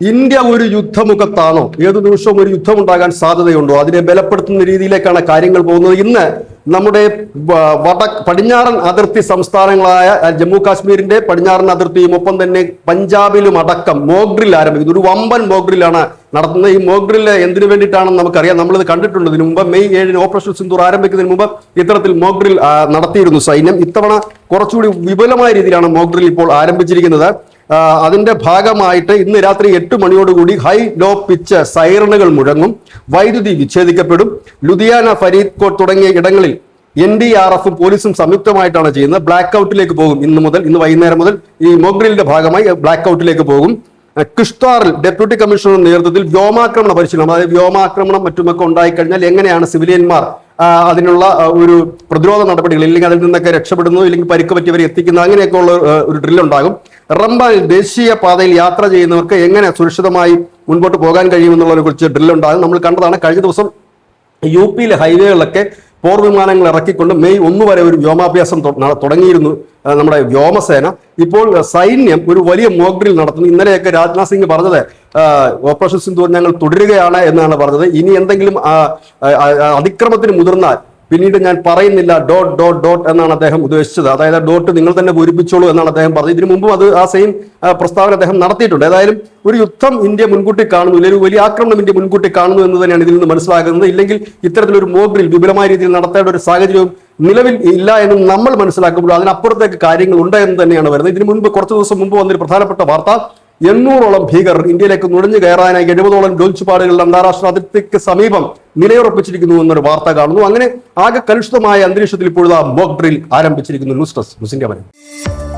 India ഒരു യുദ്ധമുഖത്താണോ? ഏതു നിമിഷവും ഒരു യുദ്ധമുണ്ടാകാൻ സാധ്യതയുണ്ടോ? അതിനെ ബലപ്പെടുത്തുന്ന രീതിയിലേക്കാണ് കാര്യങ്ങൾ പോകുന്നത്. ഇന്ന് നമ്മുടെ പടിഞ്ഞാറൻ അതിർത്തി സംസ്ഥാനങ്ങളായ ജമ്മു കാശ്മീരിന്റെ പടിഞ്ഞാറൻ അതിർത്തിയും ഒപ്പം തന്നെ പഞ്ചാബിലും അടക്കം മോക്ക് ഡ്രിൽ ആരംഭിക്കുന്നത്. ഒരു വമ്പൻ മോക്ക് ഡ്രില്ലാണ് നടത്തുന്നത്. ഈ മോക്ക് ഡ്രില്ല് എന്തിനു വേണ്ടിയിട്ടാണെന്ന് നമുക്കറിയാം. നമ്മളിത് കണ്ടിട്ടുണ്ട്. ഇതിനു മുമ്പ് മെയ് 7 ഓപ്പറേഷൻ സിന്ദൂർ ആരംഭിക്കുന്നതിന് മുമ്പ് ഇത്തരത്തിൽ മോക്ക് ഡ്രിൽ നടത്തിയിരുന്നു സൈന്യം. ഇത്തവണ കുറച്ചുകൂടി വിപുലമായ രീതിയിലാണ് മോക്ക് ഡ്രിൽ ഇപ്പോൾ ആരംഭിച്ചിരിക്കുന്നത്. അതിന്റെ ഭാഗമായിട്ട് ഇന്ന് രാത്രി 8 മണിയോടുകൂടി ഹൈ ലോ പിച്ച് സൈറണുകൾ മുഴങ്ങും, വൈദ്യുതി വിച്ഛേദിക്കപ്പെടും. ലുധിയാന, ഫരീദ്കോട്ട് തുടങ്ങിയ ഇടങ്ങളിൽ NDRF-ഉം പോലീസും സംയുക്തമായിട്ടാണ് ചെയ്യുന്നത്. ബ്ലാക്ക് ഔട്ടിലേക്ക് പോകും. ഇന്ന് വൈകുന്നേരം മുതൽ ഈ മോക്ക് ഡ്രില്ലിന്റെ ഭാഗമായി ബ്ലാക്ക് ഔട്ടിലേക്ക് പോകും. കിഷ്ത്വാറിൽ ഡെപ്യൂട്ടി കമ്മീഷണറുടെ നേതൃത്വത്തിൽ വ്യോമാക്രമണ പരിശീലനം, അതായത് വ്യോമാക്രമണം മറ്റുമൊക്കെ ഉണ്ടായിക്കഴിഞ്ഞാൽ എങ്ങനെയാണ് സിവിലിയന്മാർ അതിനുള്ള ഒരു പ്രതിരോധ നടപടികൾ, ഇല്ലെങ്കിൽ അതിൽ നിന്നൊക്കെ രക്ഷപ്പെടുന്നു, ഇല്ലെങ്കിൽ പരിക്ക് പറ്റിയവരെ എത്തിക്കുന്നു, അങ്ങനെയൊക്കെ ഉള്ള ഒരു ഡ്രില്ലുണ്ടാകും. റംബാനിൽ ദേശീയ പാതയിൽ യാത്ര ചെയ്യുന്നവർക്ക് എങ്ങനെ സുരക്ഷിതമായി മുൻപോട്ട് പോകാൻ കഴിയുമെന്നുള്ളതിനെ കുറിച്ച് ഡ്രില്ലുണ്ടാകും. നമ്മൾ കണ്ടതാണ് കഴിഞ്ഞ ദിവസം UP-യിലെ ഹൈവേകളിലൊക്കെ പോർ വിമാനങ്ങൾ ഇറക്കിക്കൊണ്ട് മെയ് 1 വരെ ഒരു വ്യോമാഭ്യാസം തുടങ്ങിയിരുന്നു നമ്മുടെ വ്യോമസേന. ഇപ്പോൾ സൈന്യം ഒരു വലിയ മോക്ക് ഡ്രിൽ നടത്തുന്നു. ഇന്നലെയൊക്കെ രാജ്നാഥ് സിംഗ് പറഞ്ഞത് ഓപ്പറേഷൻ സിന്ദൂർ ഞങ്ങൾ തുടരുകയാണ് എന്നാണ് പറഞ്ഞത്. ഇനി എന്തെങ്കിലും അതിക്രമത്തിന് മുതിർന്നാൽ പിന്നീട് ഞാൻ പറയുന്നില്ല ഡോട്ട് എന്നാണ് അദ്ദേഹം ഉദ്ദേശിച്ചത്. അതായത് ഡോട്ട് നിങ്ങൾ തന്നെ പൂരിപ്പിച്ചോളൂ എന്നാണ് അദ്ദേഹം പറഞ്ഞത്. ഇതിനു മുമ്പും ആ സെയിം പ്രസ്താവന അദ്ദേഹം നടത്തിയിട്ടുണ്ട്. ഏതായാലും ഒരു യുദ്ധം ഇന്ത്യ മുൻകൂട്ടി കാണുന്നു, അല്ലെങ്കിൽ ഒരു വലിയ ആക്രമണം ഇന്ത്യ മുൻകൂട്ടി കാണുന്നു എന്ന് തന്നെയാണ് ഇതിൽ നിന്ന് മനസ്സിലാക്കുന്നത്. ഇല്ലെങ്കിൽ ഇത്തരത്തിലൊരു മോക്ക് ഡ്രിൽ വിപുലമായ രീതിയിൽ നടത്തേണ്ട ഒരു സാഹചര്യവും നിലവിൽ ഇല്ല എന്ന് നമ്മൾ മനസ്സിലാക്കുമ്പോൾ അതിനപ്പുറത്തേക്ക് കാര്യങ്ങൾ ഉണ്ട് എന്ന് തന്നെയാണ് വരുന്നത്. ഇതിനു മുൻപ് കുറച്ച് ദിവസം മുമ്പ് വന്നൊരു പ്രധാനപ്പെട്ട വാർത്ത, 800ഓളം ഭീകരർ ഇന്ത്യയിലേക്ക് നുഴഞ്ഞു കയറാനായി 70ഓളം ഡോൾച്ചുപാടുകൾ അന്താരാഷ്ട്ര അതിർത്തിക്ക് സമീപം നിലയുറപ്പിച്ചിരിക്കുന്നു എന്നൊരു വാർത്ത കാണുന്നു. അങ്ങനെ ആകെ കലുഷിതമായ അന്തരീക്ഷത്തിൽ ഇപ്പോഴത്തെ മോക്ക് ഡ്രിൽ ആരംഭിച്ചിരിക്കുന്നു. News desk, news India.